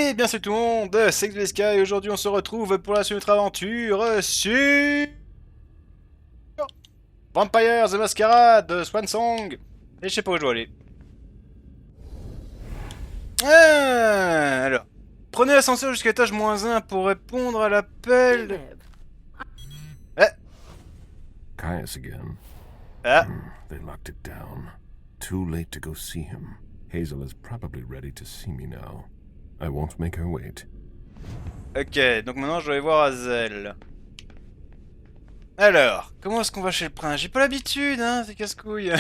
Et bien c'est tout le monde, c'est Sky et aujourd'hui on se retrouve pour la suite de notre aventure sur Vampire the Masquerade Swansong. Et je sais pas où je dois aller. Alors, prenez l'ascenseur jusqu'à l'étage -1 pour répondre à l'appel. Eh, Caius again. ah, They locked it down. Too late to go see him. Hazel is probably ready to see me now. I won't make her wait. ok, donc maintenant je dois aller voir Hazel. Alors, comment est-ce qu'on va chez le prince? J'ai pas l'habitude, hein, c'est casse-couille.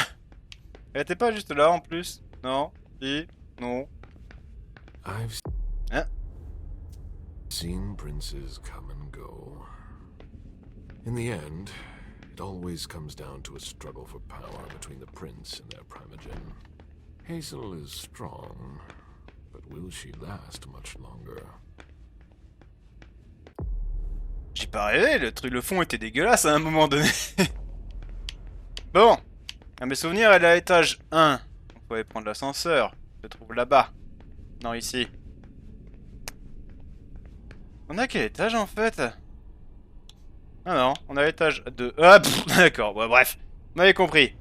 Elle était pas juste là en plus? Non? Si? Non? I've Hein? seen princes come and go. In the end, it always comes down to a struggle for power between the prince and their primogen. Hazel is strong, but will she last much longer? J'ai pas rêvé, le fond était dégueulasse à un moment donné. Bon, à mes souvenirs, elle est à l'étage 1. On peut aller prendre l'ascenseur. Se trouve là-bas. Non, ici. On est à quel étage en fait? Ah non, on est à l'étage 2. Ah, d'accord, ouais, bref. Vous m'avez compris.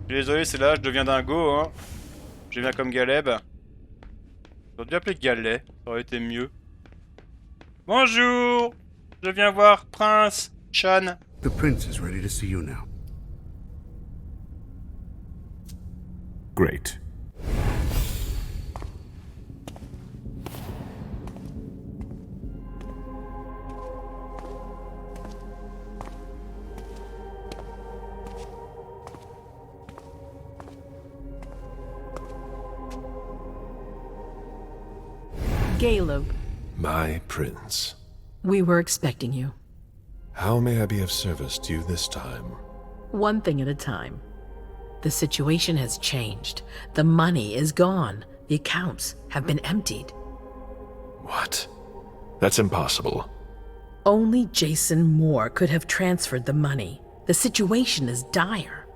Je suis désolé, c'est là, je deviens dingo, hein. Je deviens comme Galeb. J'aurais dû appeler Galet, ça aurait été mieux. Bonjour! Je viens voir Prince Chan. The prince is ready to see you now. Great. Caleb, My prince, we were expecting you. how may I be of service to you this time? One thing at a time. The situation has changed. The money is gone. The accounts have been emptied. What? That's impossible. Only Jason Moore could have transferred the money. The situation is dire.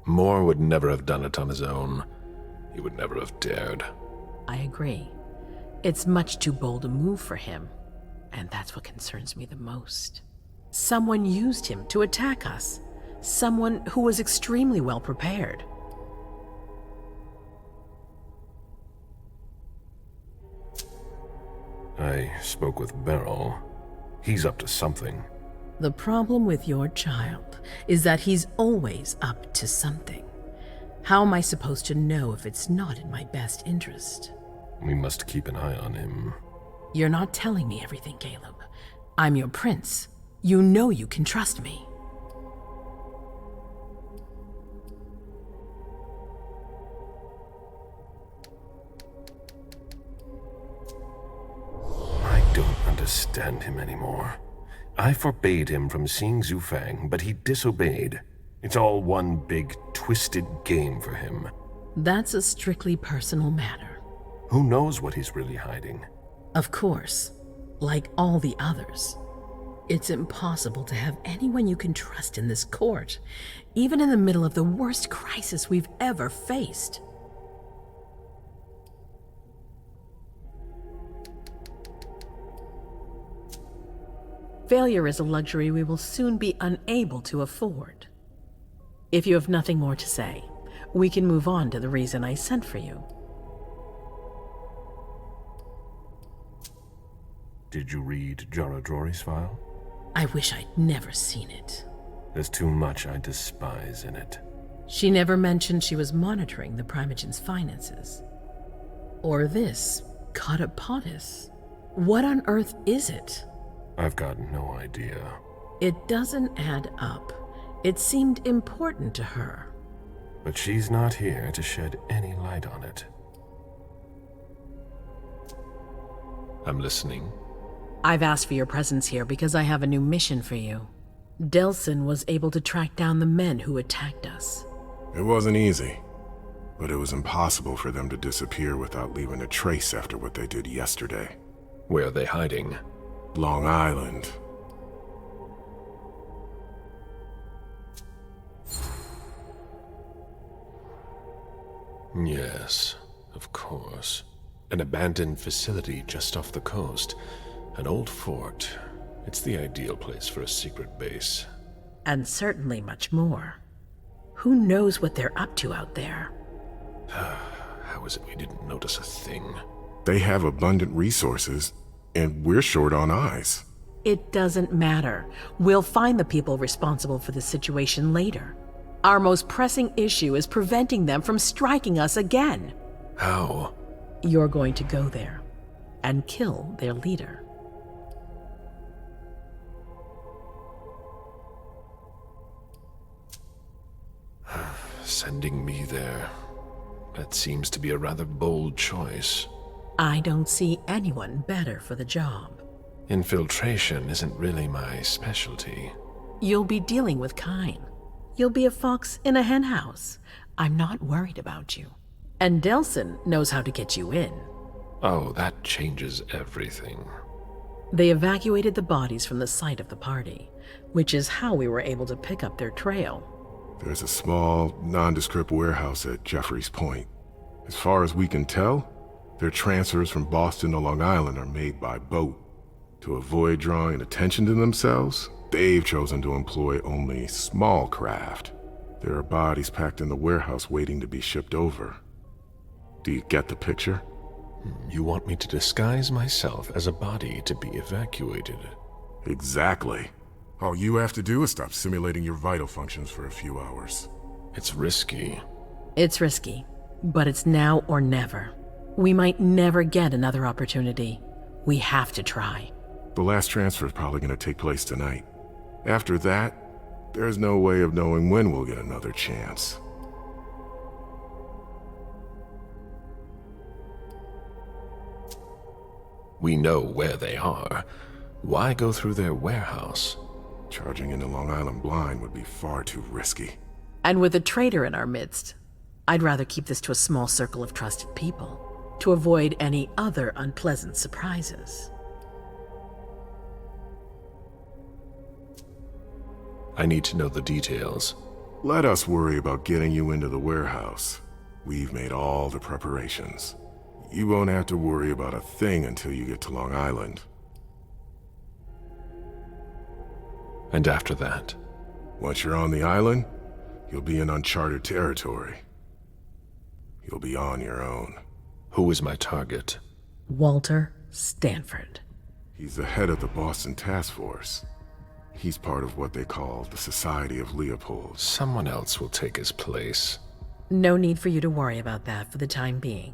Moore would never have done it on his own. He would never have dared. I agree. It's much too bold a move for him. And that's what concerns me the most. Someone used him to attack us. Someone who was extremely well prepared. I spoke with Beryl. He's up to something. The problem with your child is that he's always up to something. How am I supposed to know if it's not in my best interest? We must keep an eye on him. You're not telling me everything, Caleb. I'm your prince. You know you can trust me. I don't understand him anymore. I forbade him from seeing Zhu Fang, but he disobeyed. It's all one big, twisted game for him. That's a strictly personal matter. Who knows what he's really hiding? Of course, like all the others. It's impossible to have anyone you can trust in this court, even in the middle of the worst crisis we've ever faced. Failure is a luxury we will soon be unable to afford. If you have nothing more to say, we can move on to the reason I sent for you. Did you read Jaradori's file? I wish I'd never seen it. There's too much I despise in it. She never mentioned she was monitoring the Primogen's finances. Or this, Catapotis. What on earth is it? I've got no idea. It doesn't add up. It seemed important to her. But she's not here to shed any light on it. I'm listening. I've asked for your presence here because I have a new mission for you. Delson was able to track down the men who attacked us. It wasn't easy, but it was impossible for them to disappear without leaving a trace after what they did yesterday. Where are they hiding? Long Island. Yes, of course. An abandoned facility just off the coast. An old fort. It's the ideal place for a secret base. And certainly much more. Who knows what they're up to out there? How is it we didn't notice a thing? They have abundant resources, and we're short on eyes. It doesn't matter. We'll find the people responsible for the situation later. Our most pressing issue is preventing them from striking us again. How? You're going to go there and kill their leader. Sending me there. That seems to be a rather bold choice. I don't see anyone better for the job. Infiltration isn't really my specialty. You'll be dealing with Kine. You'll be a fox in a henhouse. I'm not worried about you. And Delson knows how to get you in. Oh, that changes everything. They evacuated the bodies from the site of the party, which is how we were able to pick up their trail. There's a small, nondescript warehouse at Jeffrey's Point. As far as we can tell, their transfers from Boston to Long Island are made by boat. To avoid drawing attention to themselves, they've chosen to employ only small craft. There are bodies packed in the warehouse waiting to be shipped over. Do you get the picture? You want me to disguise myself as a body to be evacuated? Exactly. All you have to do is stop simulating your vital functions for a few hours. It's risky. It's risky, but it's now or never. We might never get another opportunity. We have to try. The last transfer is probably going to take place tonight. After that, there's no way of knowing when we'll get another chance. We know where they are. Why go through their warehouse? Charging into Long Island blind would be far too risky. And with a traitor in our midst, I'd rather keep this to a small circle of trusted people, to avoid any other unpleasant surprises. I need to know the details. Let us worry about getting you into the warehouse. We've made all the preparations. You won't have to worry about a thing until you get to Long Island. And after that? Once you're on the island, you'll be in uncharted territory. You'll be on your own. Who is my target? Walter Stanford. He's the head of the Boston Task Force. He's part of what they call the Society of Leopold. Someone else will take his place. No need for you to worry about that for the time being.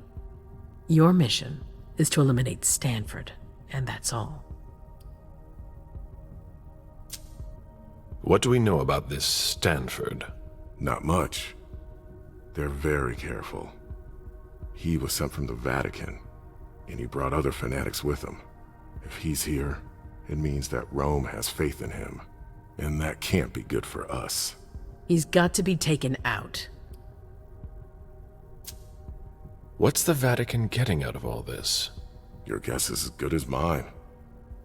Your mission is to eliminate Stanford, and that's all. What do we know about this Stanford? Not much. They're very careful. He was sent from the Vatican, and he brought other fanatics with him. If he's here, it means that Rome has faith in him, and that can't be good for us. He's got to be taken out. What's the Vatican getting out of all this? Your guess is as good as mine.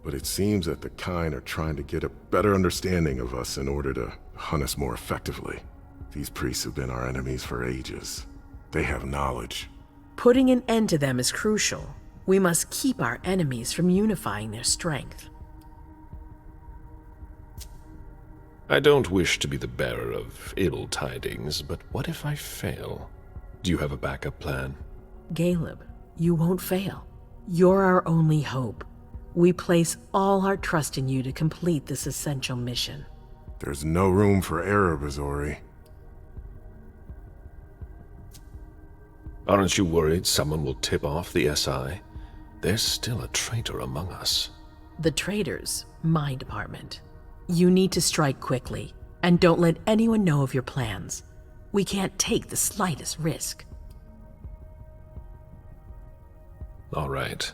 But it seems that the kind are trying to get a better understanding of us in order to hunt us more effectively. These priests have been our enemies for ages. They have knowledge. Putting an end to them is crucial. We must keep our enemies from unifying their strength. I don't wish to be the bearer of ill tidings, but what if I fail? Do you have a backup plan? Caleb, you won't fail. You're our only hope. We place all our trust in you to complete this essential mission. There's no room for error, Bazori. Aren't you worried someone will tip off the SI? There's still a traitor among us. The traitors, my department. You need to strike quickly, and don't let anyone know of your plans. We can't take the slightest risk. All right.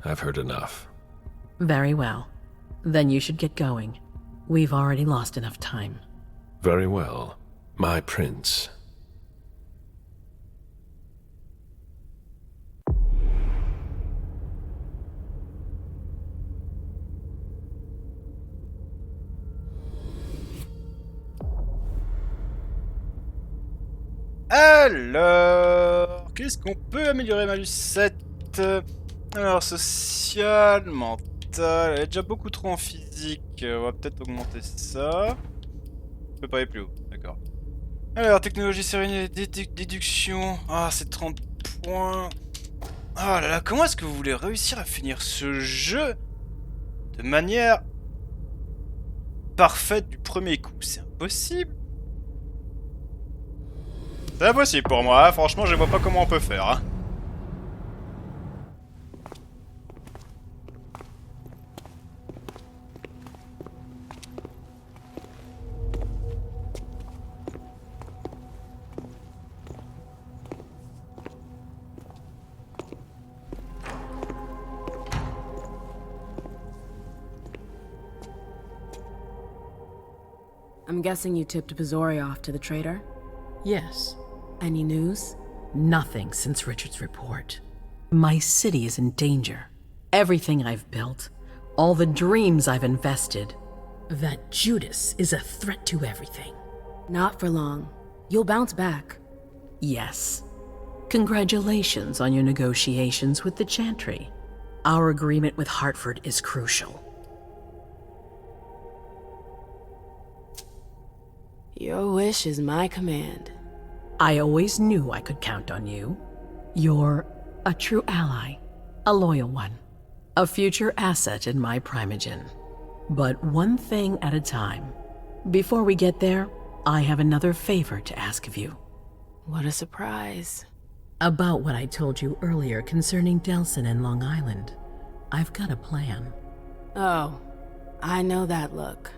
I've heard enough. Very well. Then you should get going. We've already lost enough time. Very well. My prince. Alors, qu'est-ce qu'on peut améliorer, malus 7? vite. Alors, social, mental... Elle est déjà beaucoup trop en physique. On va peut-être augmenter ça. Je peux pas aller plus haut, d'accord. Alors, technologie, sérénité, déduction... Ah, c'est 30 points... Ah là là, comment est-ce que vous voulez réussir à finir ce jeu de manière parfaite du premier coup? C'est impossible. C'est impossible pour moi, hein. Franchement, je vois pas comment on peut faire. Hein. I'm guessing you tipped Pizori off to the traitor? Yes. Any news? Nothing since Richard's report. My city is in danger. Everything I've built, all the dreams I've invested. That Judas is a threat to everything. Not for long. You'll bounce back. Yes. Congratulations on your negotiations with the Chantry. Our agreement with Hartford is crucial. Your wish is my command. I always knew I could count on you. You're a true ally, a loyal one, a future asset in my primogen. But one thing at a time. Before we get there, I have another favor to ask of you. What a surprise. About what I told you earlier concerning Delson and Long Island. I've got a plan. Oh, I know that look.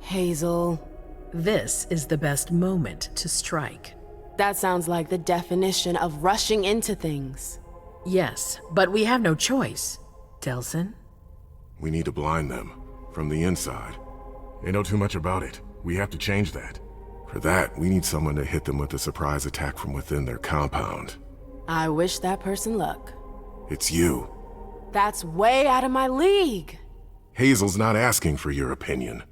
Hazel. This is the best moment to strike. That sounds like the definition of rushing into things. Yes, but we have no choice. Delson? We need to blind them, from the inside. They know too much about it. We have to change that. For that, we need someone to hit them with a surprise attack from within their compound. I wish that person luck. It's you. That's way out of my league. Hazel's not asking for your opinion.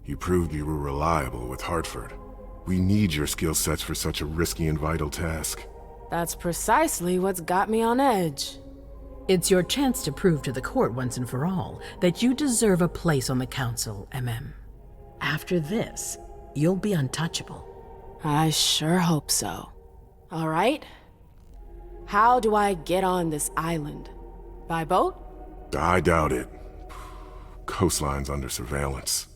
You proved you were reliable with Hartford. We need your skill sets for such a risky and vital task. That's precisely what's got me on edge. It's your chance to prove to the court once and for all that you deserve a place on the council, MM. After this, you'll be untouchable. I sure hope so. All right. How do I get on this island? By boat? I doubt it. Coastline's under surveillance.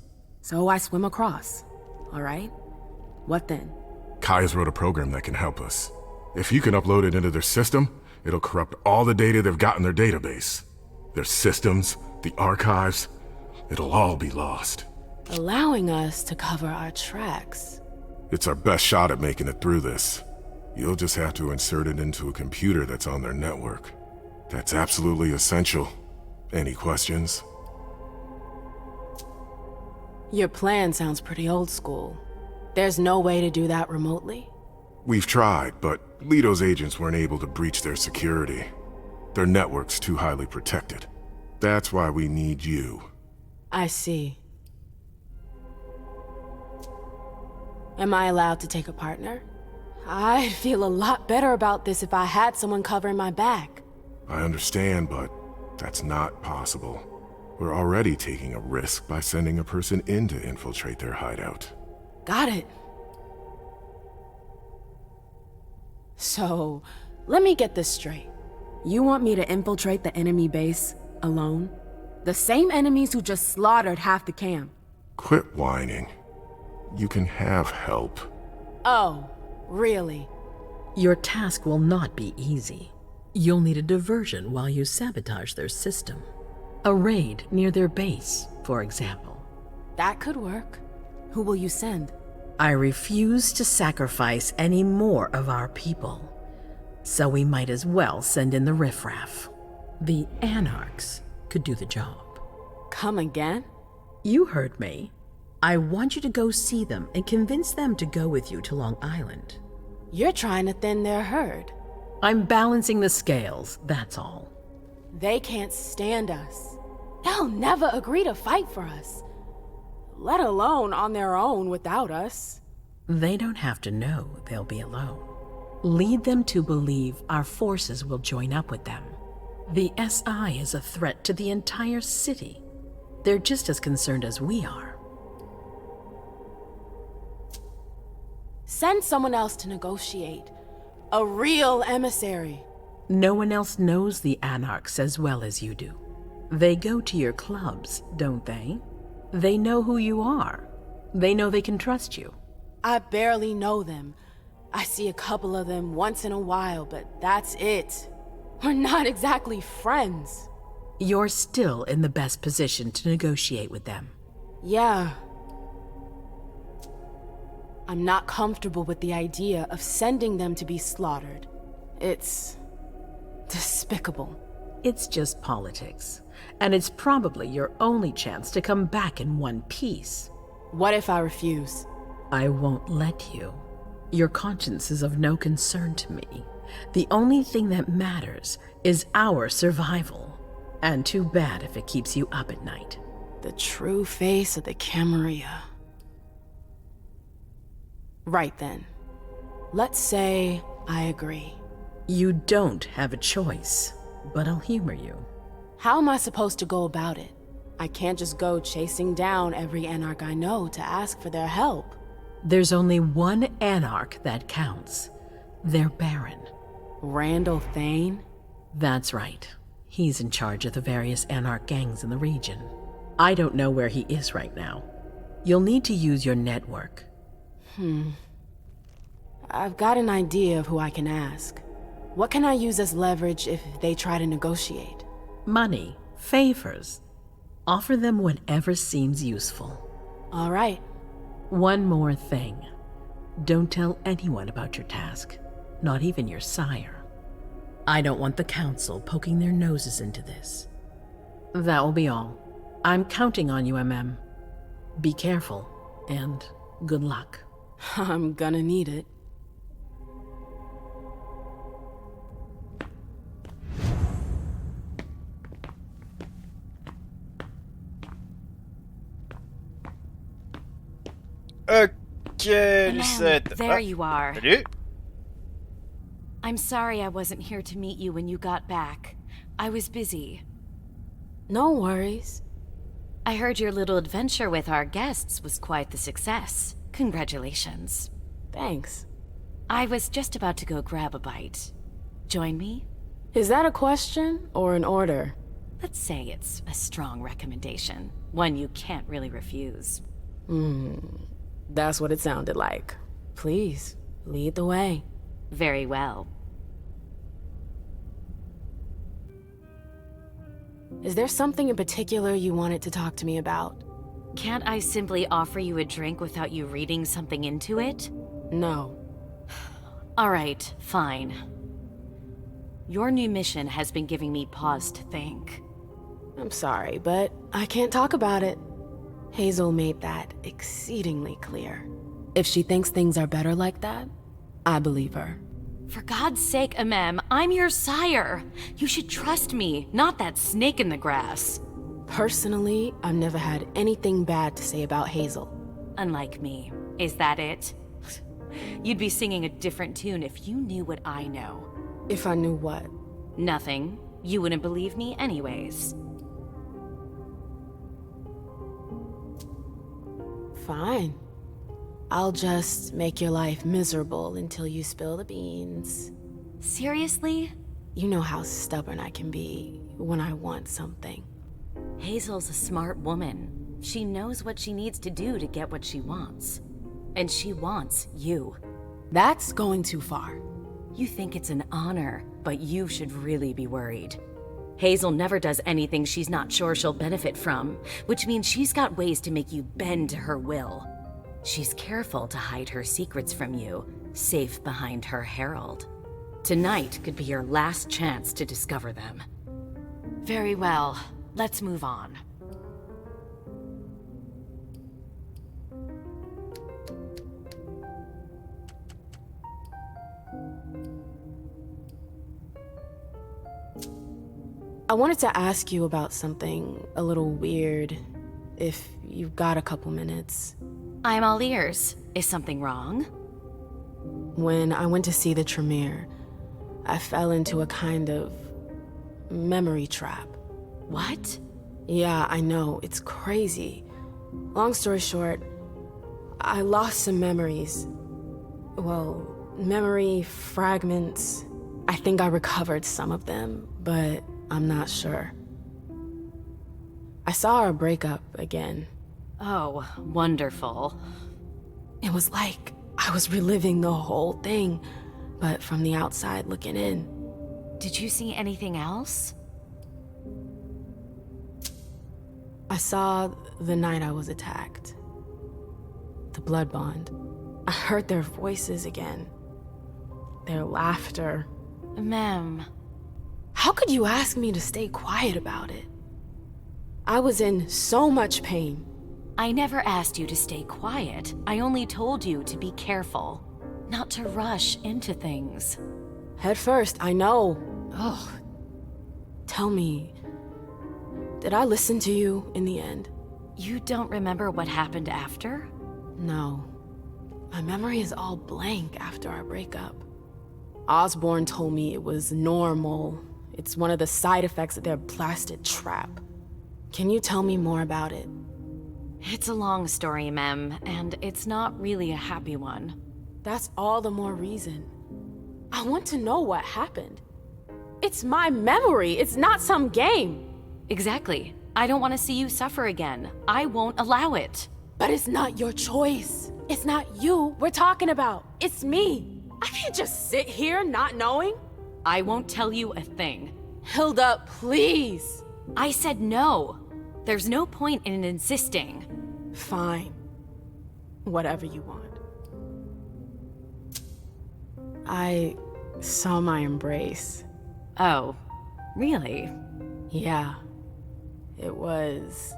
So I swim across. All right. What then? Kaya's wrote a program that can help us. If you can upload it into their system, it'll corrupt all the data they've got in their database. Their systems, the archives, it'll all be lost. Allowing us to cover our tracks. It's our best shot at making it through this. You'll just have to insert it into a computer that's on their network. That's absolutely essential. Any questions? Your plan sounds pretty old school. There's no way to do that remotely? We've tried, but Leto's agents weren't able to breach their security. Their network's too highly protected. That's why we need you. I see. Am I allowed to take a partner? I'd feel a lot better about this if I had someone covering my back. I understand, but that's not possible. We're already taking a risk by sending a person in to infiltrate their hideout. Got it. So, let me get this straight. You want me to infiltrate the enemy base alone? The same enemies who just slaughtered half the camp. Quit whining. You can have help. Oh, really? Your task will not be easy. You'll need a diversion while you sabotage their system. A raid near their base, for example. That could work. Who will you send? I refuse to sacrifice any more of our people. So we might as well send in the riffraff. The Anarchs could do the job. Come again? You heard me. I want you to go see them and convince them to go with you to Long Island. You're trying to thin their herd. I'm balancing the scales, that's all. They can't stand us. They'll never agree to fight for us. Let alone on their own without us. They don't have to know they'll be alone. Lead them to believe our forces will join up with them. The SI is a threat to the entire city. They're just as concerned as we are. Send someone else to negotiate. A real emissary. No one else knows the Anarchs as well as you do. They go to your clubs, don't they? They know who you are. They know they can trust you. I barely know them. I see a couple of them once in a while, but that's it. We're not exactly friends. You're still in the best position to negotiate with them. Yeah. I'm not comfortable with the idea of sending them to be slaughtered. It's despicable. It's just politics, and it's probably your only chance to come back in one piece. What if I refuse? I won't let you. Your conscience is of no concern to me. The only thing that matters is our survival. And too bad if it keeps you up at night. The true face of the Camarilla. Right then. Let's say I agree. You don't have a choice, but I'll humor you. How am I supposed to go about it? I can't just go chasing down every Anarch I know to ask for their help. There's only one Anarch that counts. Their Baron. Randall Thane? That's right. He's in charge of the various Anarch gangs in the region. I don't know where he is right now. You'll need to use your network. I've got an idea of who I can ask. What can I use as leverage if they try to negotiate? Money, favors. Offer them whatever seems useful. All right. One more thing. Don't tell anyone about your task, not even your sire. I don't want the Council poking their noses into this. That will be all. I'm counting on you, MM. Be careful, and good luck. I'm gonna need it. Ok, Lucette. There you are. Salut. I'm sorry I wasn't here to meet you when you got back. I was busy. No worries. I heard your little adventure with our guests was quite the success. Congratulations. Thanks. I was just about to go grab a bite. Join me? Is that a question or an order? Let's say it's a strong recommendation. One you can't really refuse. That's what it sounded like. Please, lead the way. Very well. Is there something in particular you wanted to talk to me about? Can't I simply offer you a drink without you reading something into it? No. All right, fine. Your new mission has been giving me pause to think. I'm sorry, but I can't talk about it. Hazel made that exceedingly clear. If she thinks things are better like that, I believe her. For God's sake, Amem, I'm your sire. You should trust me, not that snake in the grass. Personally, I've never had anything bad to say about Hazel. Unlike me. Is that it? You'd be singing a different tune if you knew what I know. If I knew what? Nothing. You wouldn't believe me anyways. Fine. I'll just make your life miserable until you spill the beans. Seriously? You know how stubborn I can be when I want something. Hazel's a smart woman. She knows what she needs to do to get what she wants. And she wants you. That's going too far. You think it's an honor, but you should really be worried. Hazel never does anything she's not sure she'll benefit from, which means she's got ways to make you bend to her will. She's careful to hide her secrets from you, safe behind her herald. Tonight could be your last chance to discover them. Very well, let's move on. I wanted to ask you about something a little weird, if you've got a couple minutes. I'm all ears. Is something wrong? When I went to see the Tremere, I fell into a kind of memory trap. What? Yeah, I know, it's crazy. Long story short, I lost some memories. Well, memory fragments. I think I recovered some of them, but I'm not sure. I saw our breakup again. Oh, wonderful. It was like I was reliving the whole thing, but from the outside looking in. Did you see anything else? I saw the night I was attacked. The blood bond. I heard their voices again. Their laughter. Ma'am. How could you ask me to stay quiet about it? I was in so much pain. I never asked you to stay quiet. I only told you to be careful. Not to rush into things. Head first, I know. Ugh. Tell me, did I listen to you in the end? You don't remember what happened after? No. My memory is all blank after our breakup. Osborne told me it was normal. It's one of the side effects of their blasted trap. Can you tell me more about it? It's a long story, Mem, and it's not really a happy one. That's all the more reason. I want to know what happened. It's my memory, it's not some game. Exactly. I don't want to see you suffer again. I won't allow it. But it's not your choice. It's not you we're talking about. It's me. I can't just sit here not knowing. I won't tell you a thing. Hilda, please. I said no. There's no point in insisting. Fine. Whatever you want. I saw my embrace. Oh, really? Yeah. It was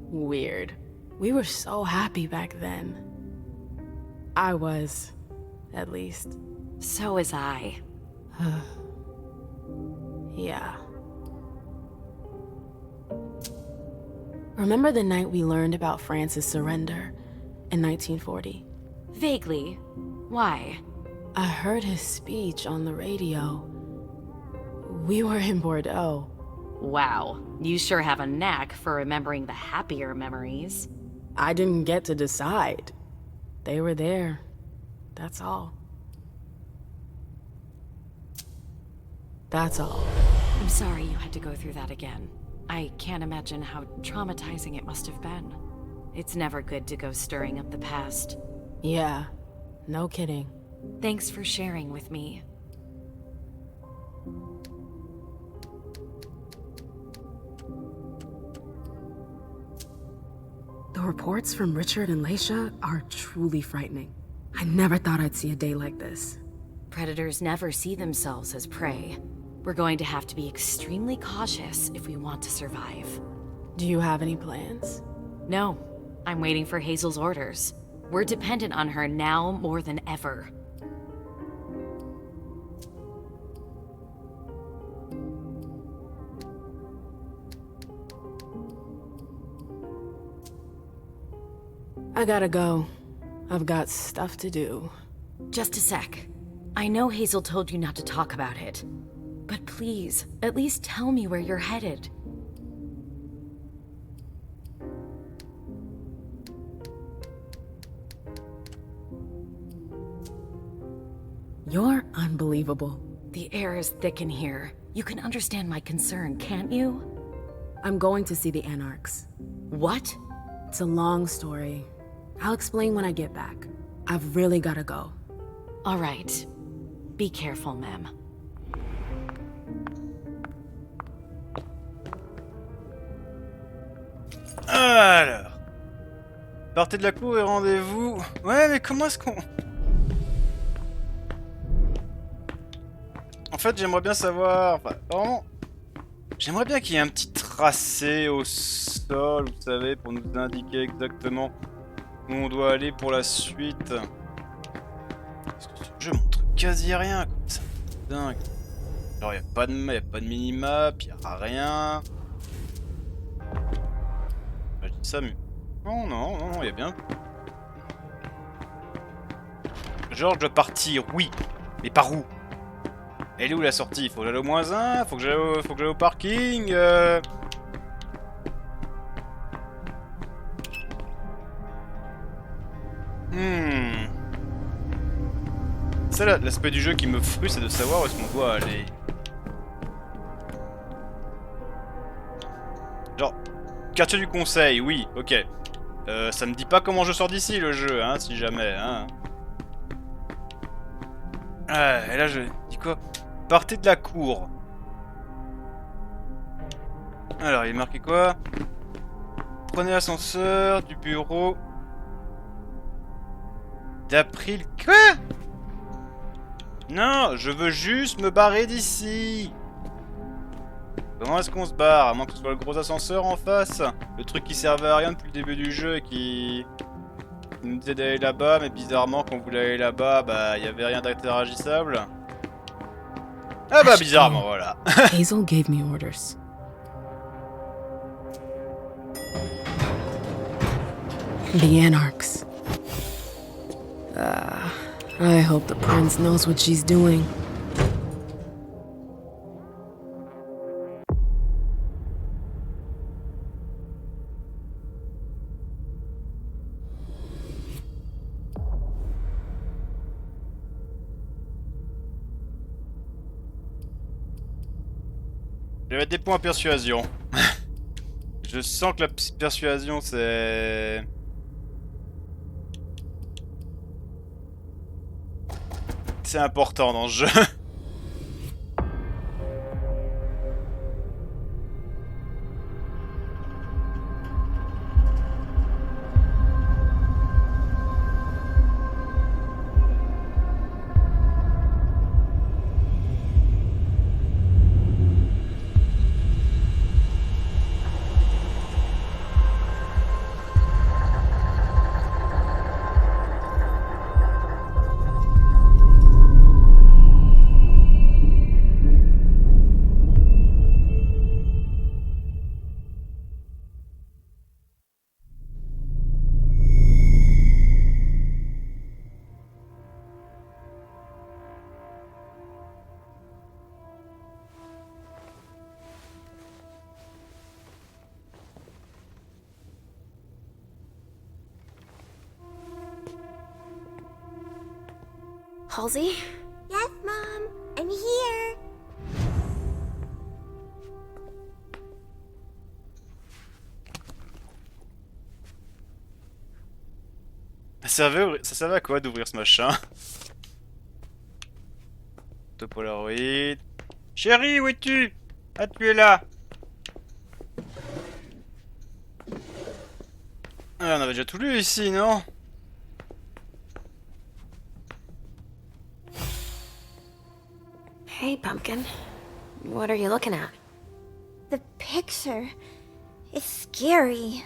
weird. We were so happy back then. I was, at least. So was I. Yeah. Remember the night we learned about France's surrender in 1940? Vaguely. Why? I heard his speech on the radio. We were in Bordeaux. Wow, you sure have a knack for remembering the happier memories. I didn't get to decide. They were there. That's all. That's all. I'm sorry you had to go through that again. I can't imagine how traumatizing it must have been. It's never good to go stirring up the past. Yeah, no kidding. Thanks for sharing with me. The reports from Richard and Leisha are truly frightening. I never thought I'd see a day like this. Predators never see themselves as prey. We're going to have to be extremely cautious if we want to survive. Do you have any plans? No, I'm waiting for Hazel's orders. We're dependent on her now more than ever. I gotta go. I've got stuff to do. Just a sec. I know Hazel told you not to talk about it. But please, at least tell me where you're headed. You're unbelievable. The air is thick in here. You can understand my concern, can't you? I'm going to see the Anarchs. What? It's a long story. I'll explain when I get back. I've really gotta go. All right. Be careful, ma'am. Alors. Partez de la cour et rendez-vous. Ouais, mais comment est-ce qu'on... En fait, j'aimerais bien savoir... Enfin, vraiment... J'aimerais bien qu'il y ait un petit tracé au sol, vous savez, pour nous indiquer exactement où on doit aller pour la suite. Parce que ce jeu montre quasi rien, quoi. C'est dingue. Genre, y a pas de minimap, y a rien. Je dis ça, mais... Non, y a bien. Genre, je dois partir, oui. Mais par où? Elle est où la sortie? Faut que j'aille au -1? Faut que j'aille au parking C'est ça l'aspect du jeu qui me frustre, c'est de savoir où est-ce qu'on doit aller. Genre, quartier du conseil, oui, ok. Ça me dit pas comment je sors d'ici le jeu, hein, si jamais, hein. Ah, et là je dis quoi? Partez de la cour. Alors, il est marqué quoi? Prenez l'ascenseur du bureau d'April. Quoi? Non, je veux juste me barrer d'ici. Comment est-ce qu'on se barre? À moins que ce soit le gros ascenseur en face. Le truc qui servait à rien depuis le début du jeu et qui nous disait d'aller là-bas, mais bizarrement quand on voulait aller là-bas, bah il y avait rien d'interagissable. Ah bah bizarrement, voilà. Hazel gave me orders. The Anarchs. I hope the prince knows what she's doing. Je vais mettre des points à persuasion. Je sens que la persuasion c'est... C'est important dans ce jeu. Halsey? Yes, Mom. I'm here. Ça servait à quoi d'ouvrir ce machin? De Polaroid. Chérie, où es-tu? Ah, tu es là. Ah, on avait déjà tout lu ici, non? Hey, Pumpkin. What are you looking at? The picture. It's scary.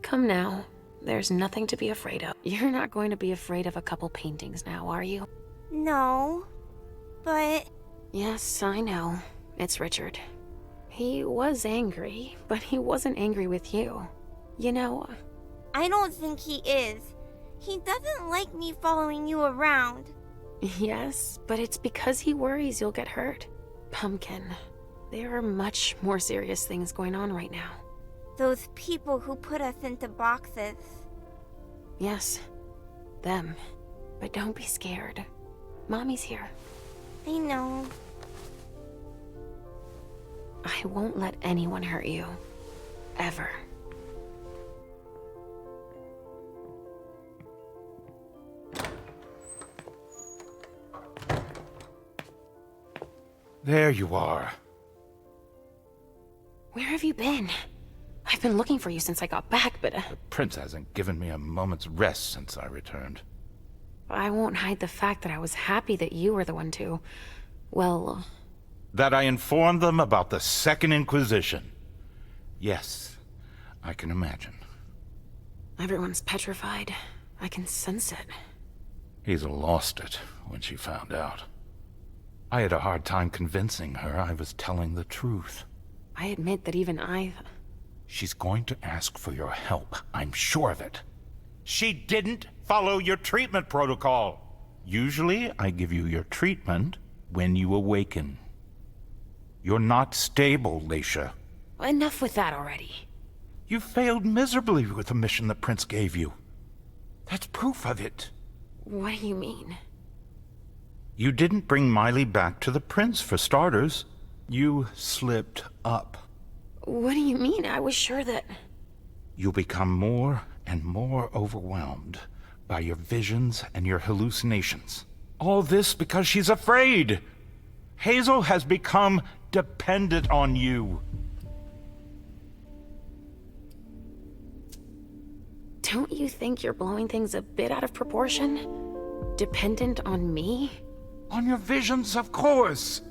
Come now. There's nothing to be afraid of. You're not going to be afraid of a couple paintings now, are you? No. But... Yes, I know. It's Richard. He was angry, but he wasn't angry with you. You know... I don't think he is. He doesn't like me following you around. Yes, but it's because he worries you'll get hurt. Pumpkin, there are much more serious things going on right now. Those people who put us into boxes. Yes, them. But don't be scared. Mommy's here. I know. I won't let anyone hurt you. Ever. There you are. Where have you been? I've been looking for you since I got back, but... The prince hasn't given me a moment's rest since I returned. I won't hide the fact that I was happy that you were the one to... well... That I informed them about the Second Inquisition. Yes, I can imagine. Everyone's petrified. I can sense it. Hazel lost it when she found out. I had a hard time convincing her I was telling the truth. I admit that even I... She's going to ask for your help, I'm sure of it. She didn't follow your treatment protocol. Usually, I give you your treatment, when you awaken. You're not stable, Leisha. Enough with that already. You failed miserably with the mission the Prince gave you. That's proof of it. What do you mean? You didn't bring Miley back to the Prince, for starters. You slipped up. What do you mean? I was sure that... You'll become more and more overwhelmed by your visions and your hallucinations. All this because she's afraid. Hazel has become dependent on you. Don't you think you're blowing things a bit out of proportion? Dependent on me? On your visions, of course.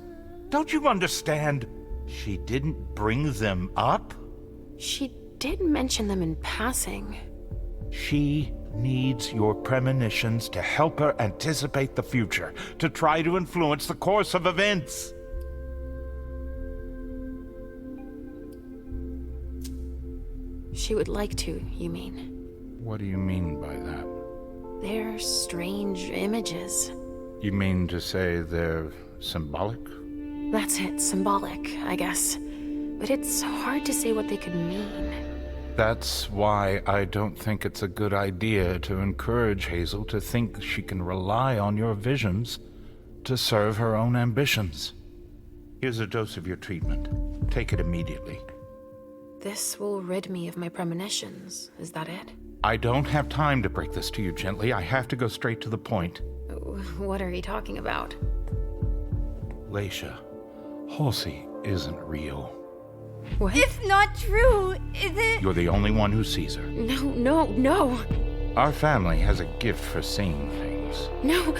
Don't you understand? She didn't bring them up. She did mention them in passing. She needs your premonitions to help her anticipate the future, to try to influence the course of events. She would like to, you mean? What do you mean by that? They're strange images. You mean to say they're symbolic? That's it, symbolic, I guess. But it's hard to say what they could mean. That's why I don't think it's a good idea to encourage Hazel to think she can rely on your visions to serve her own ambitions. Here's a dose of your treatment. Take it immediately. This will rid me of my premonitions, is that it? I don't have time to break this to you gently. I have to go straight to the point. What are you talking about? Leisha, Halsey isn't real. What? It's not true, is it? You're the only one who sees her. No. Our family has a gift for seeing things. No,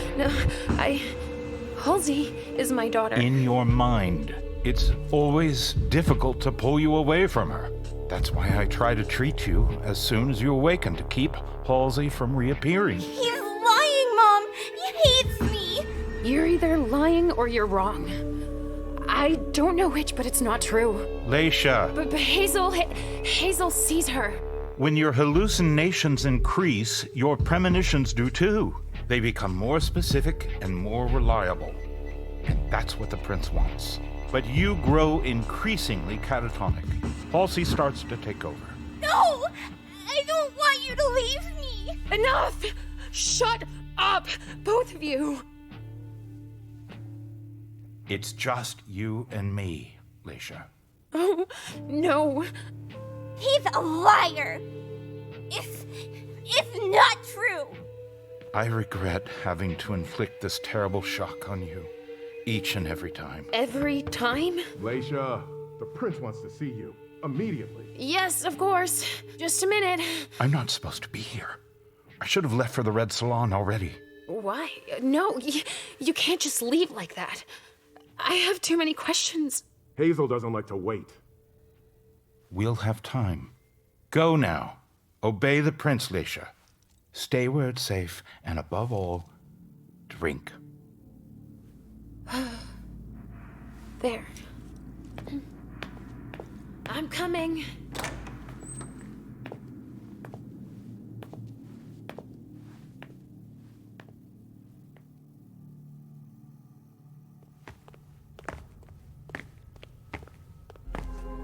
Halsey is my daughter. In your mind. It's always difficult to pull you away from her. That's why I try to treat you as soon as you awaken, to keep Halsey from reappearing. He's lying, Mom! He hates me! You're either lying or you're wrong. I don't know which, but it's not true. Leisha! But Hazel sees her. When your hallucinations increase, your premonitions do too. They become more specific and more reliable. And that's what the Prince wants. But you grow increasingly catatonic. Halsey starts to take over. No! I don't want you to leave me! Enough! Shut up, both of you! It's just you and me, Leisha. Oh, no. He's a liar! It's not true! I regret having to inflict this terrible shock on you, each and every time. Every time? Leisha, the Prince wants to see you. Immediately. Yes, of course. Just a minute. I'm not supposed to be here. I should have left for the Red Salon already. Why? No, you can't just leave like that. I have too many questions. Hazel doesn't like to wait. We'll have time. Go now. Obey the Prince, Leisha. Stay where it's safe, and above all, drink. There. I'm coming.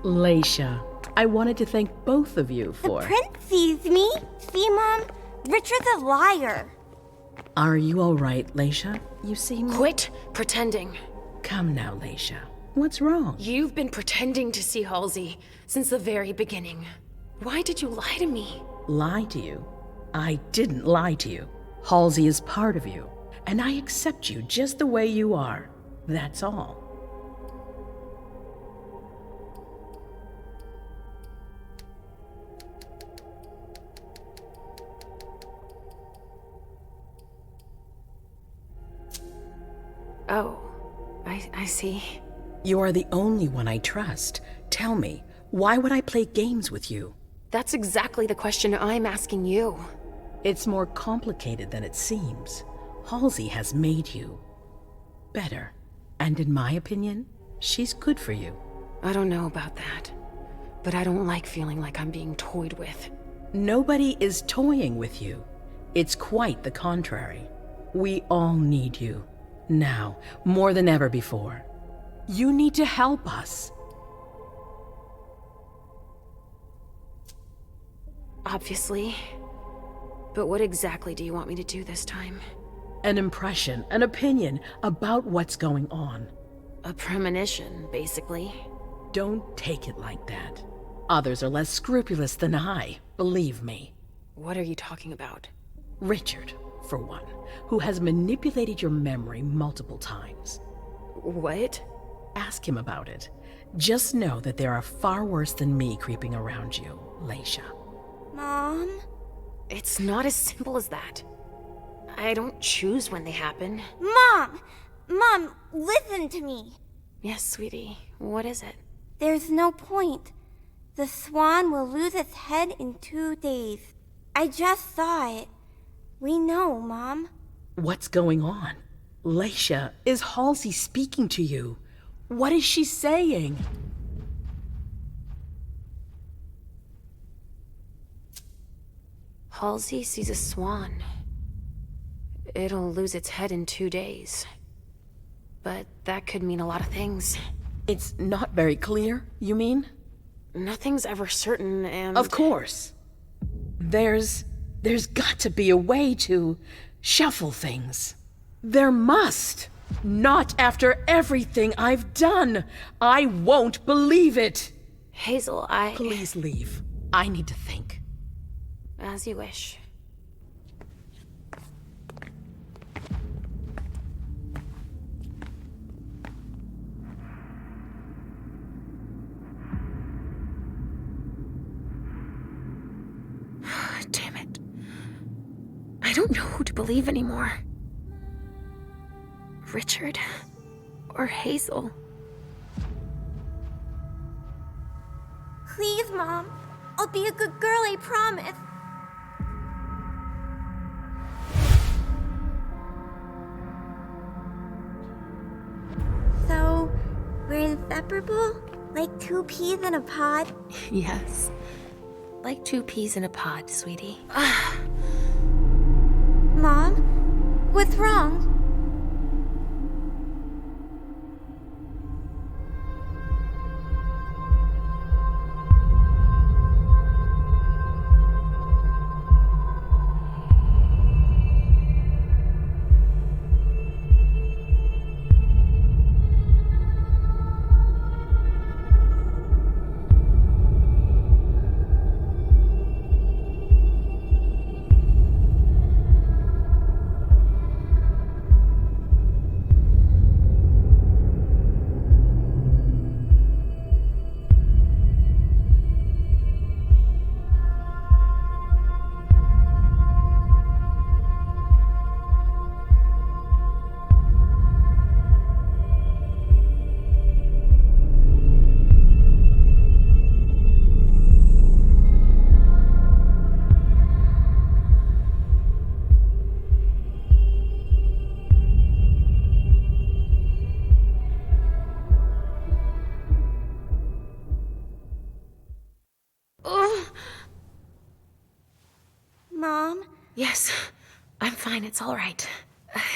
Leisha, I wanted to thank both of you for... The Prince sees me. See, Mom? Richard's a liar. Are you all right, Leisha? You seem... Quit pretending. Come now, Leisha. What's wrong? You've been pretending to see Halsey since the very beginning. Why did you lie to me? Lie to you? I didn't lie to you. Halsey is part of you, and I accept you just the way you are. That's all. Oh, I see. You are the only one I trust. Tell me, why would I play games with you? That's exactly the question I'm asking you. It's more complicated than it seems. Halsey has made you better. And in my opinion, she's good for you. I don't know about that, but I don't like feeling like I'm being toyed with. Nobody is toying with you. It's quite the contrary. We all need you. Now, more than ever before, you need to help us. Obviously. But what exactly do you want me to do this time? An impression, an opinion about what's going on. A premonition, basically. Don't take it like that. Others are less scrupulous than I, believe me. What are you talking about? Richard, for one, who has manipulated your memory multiple times. What? Ask him about it. Just know that there are far worse than me creeping around you, Leisha. Mom? It's not as simple as that. I don't choose when they happen. Mom! Mom, listen to me. Yes, sweetie. What is it? There's no point. The swan will lose its head in 2 days. I just saw it. We know, Mom. What's going on? Leisha, is Halsey speaking to you? What is she saying? Halsey sees a swan. It'll lose its head in 2 days. But that could mean a lot of things. It's not very clear, you mean? Nothing's ever certain, and... Of course. There's got to be a way to shuffle things. There must. Not after everything I've done. I won't believe it. Hazel, Please leave. I need to think. As you wish. Damn it. I don't know who to believe anymore. Richard or Hazel. Please, Mom. I'll be a good girl, I promise. So, we're inseparable? Like 2 peas in a pod? Yes. Like 2 peas in a pod, sweetie. Mom? What's wrong? Mom? Yes, I'm fine. It's all right.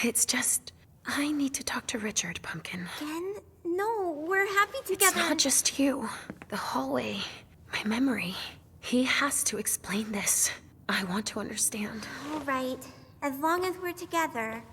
It's just, I need to talk to Richard, Pumpkin. Again? No, we're happy together. It's not just you. The hallway, my memory. He has to explain this. I want to understand. All right, as long as we're together.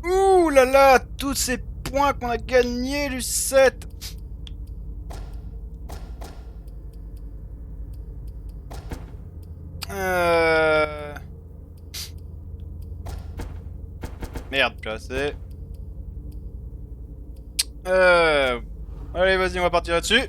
Ouh là là, tous ces points qu'on a gagnés, Lucette. Merde, placé. Allez, vas-y, on va partir là-dessus.